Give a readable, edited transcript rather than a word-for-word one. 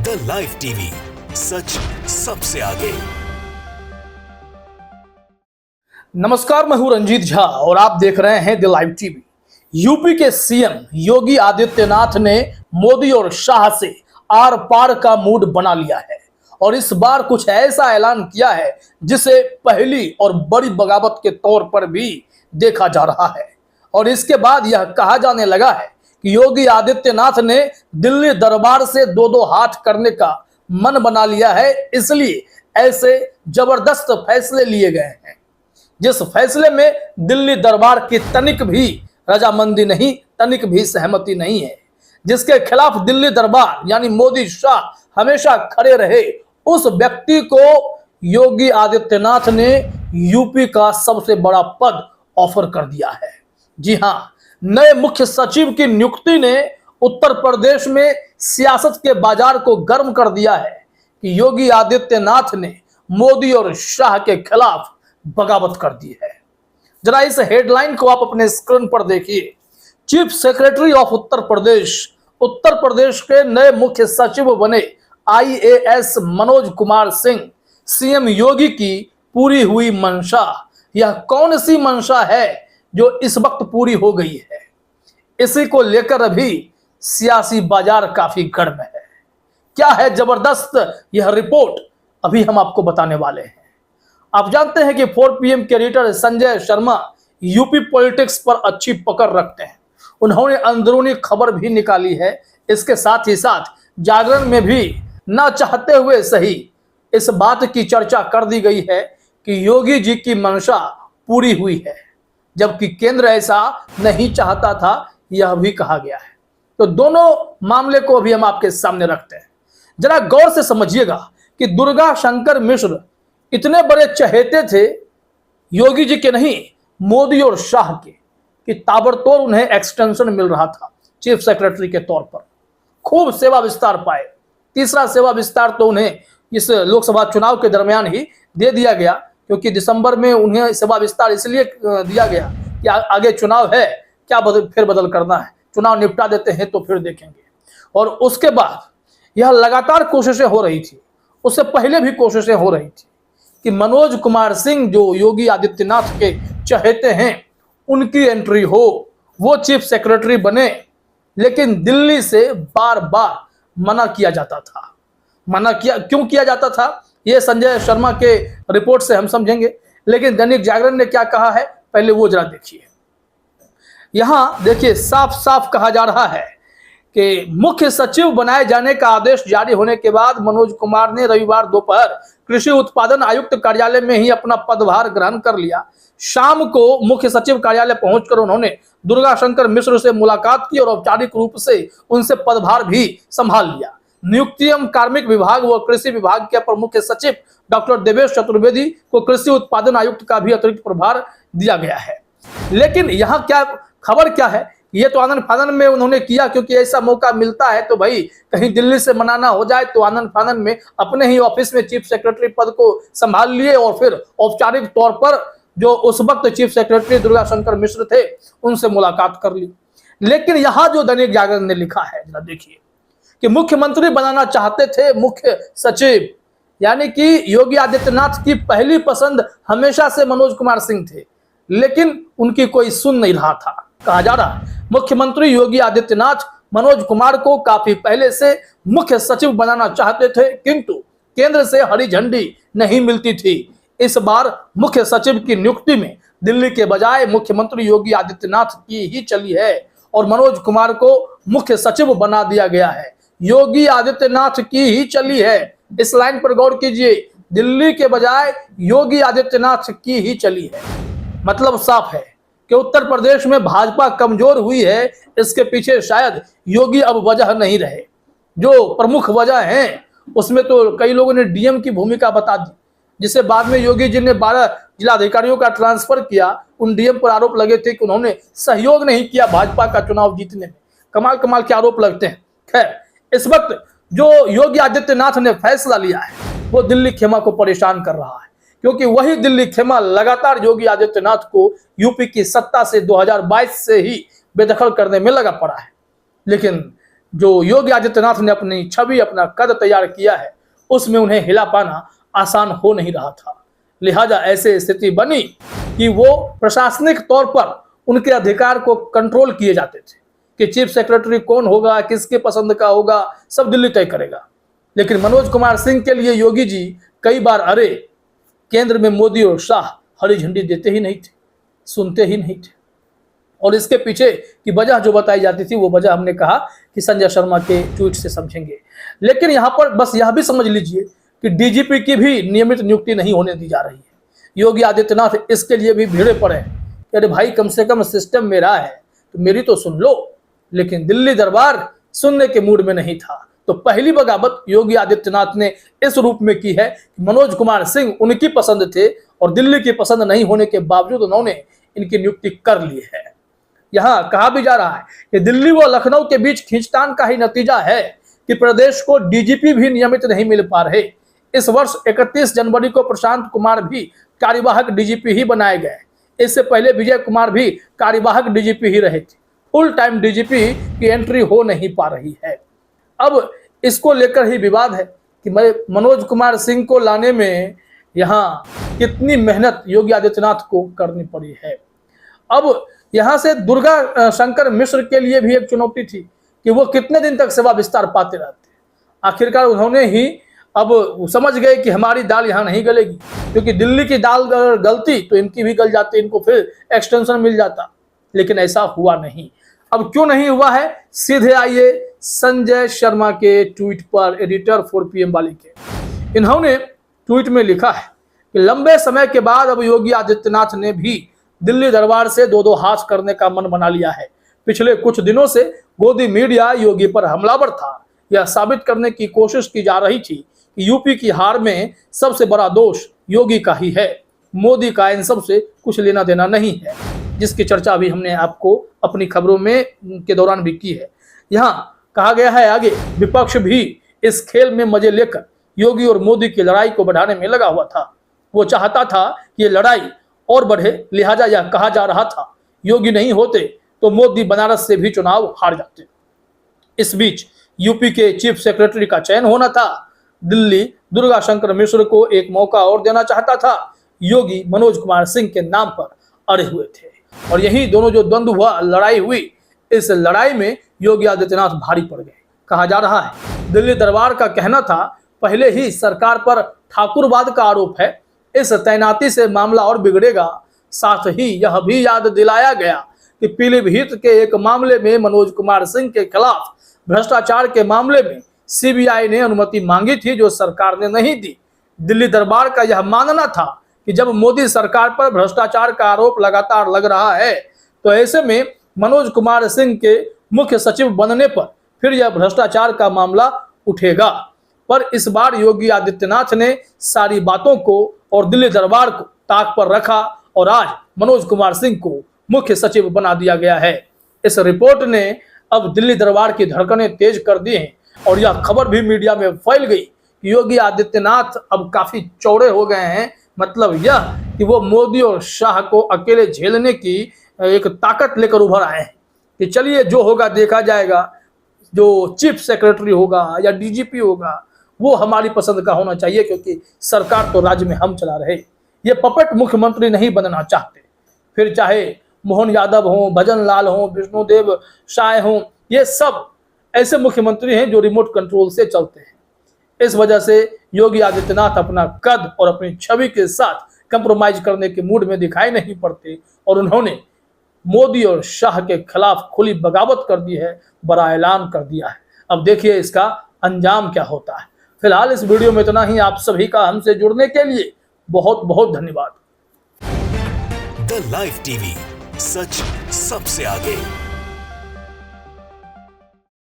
The live TV, सच सबसे आगे। नमस्कार, मैं हूं रंजीत झा और आप देख रहे हैं द लाइव टीवी। यूपी के सीएम योगी आदित्यनाथ ने मोदी और शाह से आर पार का मूड बना लिया है और इस बार कुछ ऐसा ऐलान किया है जिसे पहली और बड़ी बगावत के तौर पर भी देखा जा रहा है। और इसके बाद यह कहा जाने लगा है कि योगी आदित्यनाथ ने दिल्ली दरबार से दो हाथ करने का मन बना लिया है, इसलिए ऐसे जबरदस्त फैसले लिए गए हैं जिस फैसले में दिल्ली दरबार की तनिक भी रजामंदी नहीं, तनिक भी सहमति नहीं है, जिसके खिलाफ दिल्ली दरबार यानी मोदी शाह हमेशा खड़े रहे, उस व्यक्ति को योगी आदित्यनाथ ने यूपी का सबसे बड़ा पद ऑफर कर दिया है। जी हां, नए मुख्य सचिव की नियुक्ति ने उत्तर प्रदेश में सियासत के बाजार को गर्म कर दिया है कि योगी आदित्यनाथ ने मोदी और शाह के खिलाफ बगावत कर दी है। जरा इस हेडलाइन को आप अपने स्क्रीन पर देखिए। Chief secretary of Uttar Pradesh के नए मुख्य सचिव बने आईएएस मनोज कुमार सिंह, सीएम योगी की पूरी हुई मंशा। यह कौन सी मंशा है जो इस वक्त पूरी हो गई है? इसी को लेकर अभी सियासी बाजार काफी गर्म है। क्या है जबरदस्त यह रिपोर्ट, अभी हम आपको बताने वाले हैं। आप जानते हैं कि 4 PM के editor Sanjay Sharma UP politics पर अच्छी पकड़ रखते हैं। उन्होंने अंदरूनी खबर भी निकाली है। इसके साथ ही साथ जागरण में भी ना चाहते हुए सही इस बात की चर्चा कर दी गई है कि योगी जी की मंशा पूरी हुई है, जबकि केंद्र ऐसा नहीं चाहता था, यह भी कहा गया है। तो दोनों मामले को भी हम आपके सामने रखते हैं। जरा गौर से समझिएगा कि दुर्गा शंकर मिश्र इतने बड़े चहेते थे योगी जी के नहीं, मोदी और शाह के, कि ताबड़तोड़ उन्हें एक्सटेंशन मिल रहा था चीफ सेक्रेटरी के तौर पर। खूब सेवा विस्तार पाए। तीसरा सेवा विस्तार तो उन्हें इस लोकसभा चुनाव के दरमियान ही दे दिया गया, क्योंकि दिसंबर में उन्हें सेवा विस्तार इसलिए दिया गया कि आगे चुनाव है, क्या फेरबदल करना है, चुनाव निपटा देते हैं तो फिर देखेंगे। और उसके बाद यह लगातार कोशिशें हो रही थी, उससे पहले भी कोशिशें हो रही थी कि मनोज कुमार सिंह जो योगी आदित्यनाथ के चहेते हैं, उनकी एंट्री हो, वो चीफ सेक्रेटरी बने। लेकिन दिल्ली से बार बार मना किया जाता था। मना क्यों किया जाता था, ये संजय शर्मा के रिपोर्ट से हम समझेंगे। लेकिन दैनिक जागरण ने क्या कहा है, पहले वो जरा देखिए। यहां देखिए, साफ साफ कहा जा रहा है कि मुख्य सचिव बनाए जाने का आदेश जारी होने के बाद मनोज कुमार ने रविवार दोपहर कृषि उत्पादन आयुक्त कार्यालय में ही अपना पदभार ग्रहण कर लिया। शाम को मुख्य सचिव कार्यालय पहुंचकर उन्होंने दुर्गा शंकर मिश्र से मुलाकात की और औपचारिक रूप से उनसे पदभार भी संभाल लिया। नियुक्ति एवं कार्मिक विभाग व कृषि विभाग के अपर मुख्य सचिव डॉक्टर देवेश चतुर्वेदी को कृषि उत्पादन आयुक्त का भी अतिरिक्त प्रभार दिया गया है। लेकिन यहाँ क्या खबर क्या है, ये तो आनंद फानन में उन्होंने किया, क्योंकि ऐसा मौका मिलता है तो भाई कहीं दिल्ली से मनाना हो जाए तो आनंद फानन में अपने ही ऑफिस में चीफ सेक्रेटरी पद को संभाल लिए और फिर औपचारिक तौर पर जो उस वक्त चीफ सेक्रेटरी दुर्गा शंकर मिश्र थे उनसे मुलाकात कर ली। लेकिन यहाँ जो दैनिक जागरण ने लिखा है, जरा देखिए कि मुख्यमंत्री बनाना चाहते थे मुख्य सचिव, यानी कि योगी आदित्यनाथ की पहली पसंद हमेशा से मनोज कुमार सिंह थे, लेकिन उनकी कोई सुन नहीं रहा था। कहा जा रहा है मुख्यमंत्री योगी आदित्यनाथ मनोज कुमार को काफी पहले से मुख्य सचिव बनाना चाहते थे, किंतु केंद्र से हरी झंडी नहीं मिलती थी। इस बार मुख्य सचिव की नियुक्ति में दिल्ली के बजाय मुख्यमंत्री योगी आदित्यनाथ की ही चली है और मनोज कुमार को मुख्य सचिव बना दिया गया है। योगी आदित्यनाथ की ही चली है। इस लाइन पर गौर कीजिए, दिल्ली के बजाय योगी आदित्यनाथ की ही चली है। मतलब साफ है कि उत्तर प्रदेश में भाजपा कमजोर हुई है, इसके पीछे शायद योगी अब वजह नहीं रहे। जो प्रमुख वजह है उसमें तो कई लोगों ने डीएम की भूमिका बता दी, जिसे बाद में योगी जी ने 12 जिलाधिकारियों का ट्रांसफर किया। उन डीएम पर आरोप लगे थे कि उन्होंने सहयोग नहीं किया भाजपा का चुनाव जीतने में। कमाल कमाल के आरोप लगते हैं। खैर, इस वक्त जो योगी आदित्यनाथ ने फैसला लिया है वो दिल्ली खेमा को परेशान कर रहा है, क्योंकि वही दिल्ली खेमा लगातार योगी आदित्यनाथ को यूपी की सत्ता से 2022 से ही बेदखल करने में लगा पड़ा है। लेकिन जो योगी आदित्यनाथ ने अपनी छवि, अपना कद तैयार किया है, उसमें उन्हें हिला पाना आसान हो नहीं रहा था। लिहाजा ऐसे स्थिति बनी कि वो प्रशासनिक तौर पर उनके अधिकार को कंट्रोल किए जाते थे कि चीफ सेक्रेटरी कौन होगा, किसके पसंद का होगा, सब दिल्ली तय करेगा। लेकिन मनोज कुमार सिंह के लिए योगी जी कई बार अरे केंद्र में मोदी और शाह हरी झंडी देते ही नहीं थे, सुनते ही नहीं थे। और इसके पीछे की वजह जो बताई जाती थी वो वजह हमने कहा कि संजय शर्मा के ट्वीट से समझेंगे। लेकिन यहाँ पर बस यह भी समझ लीजिए कि डीजीपी की भी नियमित नियुक्ति नहीं होने दी जा रही है। योगी आदित्यनाथ इसके लिए भी भिड़े पड़े कि अरे भाई, कम से कम सिस्टम मेरा है तो मेरी तो सुन लो। लेकिन दिल्ली दरबार सुनने के मूड में नहीं था। तो पहली बगावत योगी आदित्यनाथ ने इस रूप में की है कि मनोज कुमार सिंह उनकी पसंद थे और दिल्ली की पसंद नहीं होने के बावजूद उन्होंने इनकी नियुक्ति कर ली है। यहाँ कहा भी जा रहा है कि दिल्ली व लखनऊ के बीच खींचतान का ही नतीजा है कि प्रदेश को डीजीपी भी नियमित नहीं मिल पा रहे। इस वर्ष 31 जनवरी को प्रशांत कुमार भी कार्यवाहक डीजीपी ही बनाए गए। इससे पहले विजय कुमार भी कार्यवाहक डीजीपी ही रहे थे। फुल टाइम डीजीपी की एंट्री हो नहीं पा रही है। अब इसको लेकर ही विवाद है कि मनोज कुमार सिंह को लाने में यहाँ कितनी मेहनत योगी आदित्यनाथ को करनी पड़ी है। अब यहाँ से दुर्गा शंकर मिश्र के लिए भी एक चुनौती थी कि वो कितने दिन तक सेवा विस्तार पाते रहते। आखिरकार उन्होंने ही अब समझ गए कि हमारी दाल यहाँ नहीं गलेगी, क्योंकि दिल्ली की दाल अगर गलती तो इनकी भी गल जाती, इनको फिर एक्सटेंशन मिल जाता। लेकिन ऐसा हुआ नहीं। अब क्यों नहीं हुआ है, सीधे आइए संजय शर्मा के ट्वीट पर, एडिटर 4PM वाले के। इन्होंने ट्वीट में लिखा है कि लंबे समय के बाद अब योगी आदित्यनाथ ने भी दिल्ली दरबार से दो हाथ करने का मन बना लिया है। पिछले कुछ दिनों से गोदी मीडिया योगी पर हमलावर था। यह साबित करने की कोशिश की जा रही थी कि यूपी की हार में सबसे बड़ा दोष योगी का ही है। मोदी का इन सब से कुछ लेना देना नहीं है, जिसकी चर्चा भी हमने आपको अपनी खबरों में के दौरान भी की है। यहाँ कहा गया है आगे, विपक्ष भी इस खेल में मजे लेकर योगी और मोदी की लड़ाई को बढ़ाने में लगा हुआ था। वो चाहता था कि ये लड़ाई और बढ़े, लिहाजा यह कहा जा रहा था योगी नहीं होते तो मोदी बनारस से भी चुनाव हार जाते। इस बीच यूपी के चीफ सेक्रेटरी का चयन होना था। दिल्ली दुर्गा शंकर मिश्र को एक मौका और देना चाहता था। योगी मनोज कुमार सिंह के नाम पर अड़े हुए थे और यही दोनों जो द्वंद्व हुआ, लड़ाई हुई, इस लड़ाई में योगी आदित्यनाथ भारी पड़ गए। कहा जा रहा है दिल्ली दरबार का कहना था पहले ही सरकार पर ठाकुरवाद का आरोप है, इस तैनाती से मामला और बिगड़ेगा। साथ ही यह भी याद दिलाया गया कि पीलीभीत के एक मामले में मनोज कुमार सिंह के खिलाफ भ्रष्टाचार के मामले में सीबीआई ने अनुमति मांगी थी, जो सरकार ने नहीं दी। दिल्ली दरबार का यह मानना था कि जब मोदी सरकार पर भ्रष्टाचार का आरोप लगातार लग रहा है तो ऐसे में मनोज कुमार सिंह के मुख्य सचिव बनने पर फिर यह भ्रष्टाचार का मामला उठेगा। पर इस बार योगी आदित्यनाथ ने सारी बातों को और दिल्ली दरबार को ताक पर रखा और आज मनोज कुमार सिंह को मुख्य सचिव बना दिया गया है। इस रिपोर्ट ने अब दिल्ली दरबार की धड़कनें तेज कर दी हैं और यह खबर भी मीडिया में फैल गई कि योगी आदित्यनाथ अब काफी चौड़े हो गए हैं। मतलब यह कि वो मोदी और शाह को अकेले झेलने की एक ताकत लेकर उभर आए हैं कि चलिए जो होगा देखा जाएगा, जो चीफ सेक्रेटरी होगा या डीजीपी होगा वो हमारी पसंद का होना चाहिए, क्योंकि सरकार तो राज्य में हम चला रहे। ये पपेट मुख्यमंत्री नहीं बनना चाहते। फिर चाहे मोहन यादव हो, भजन लाल हो, विष्णुदेव साय हो, ये सब ऐसे मुख्यमंत्री हैं जो रिमोट कंट्रोल से चलते हैं। इस वजह से योगी आदित्यनाथ अपना कद और अपनी छवि के साथ कंप्रोमाइज करने के मूड में दिखाई नहीं पड़ते और उन्होंने मोदी और शाह के खिलाफ खुली बगावत कर दी है, बड़ा ऐलान कर दिया है। अब देखिए इसका अंजाम क्या होता है। फिलहाल इस वीडियो में इतना ही। आप सभी का हमसे जुड़ने के लिए बहुत बहुत धन्यवाद। द लाइव टीवी, सच सबसे आगे।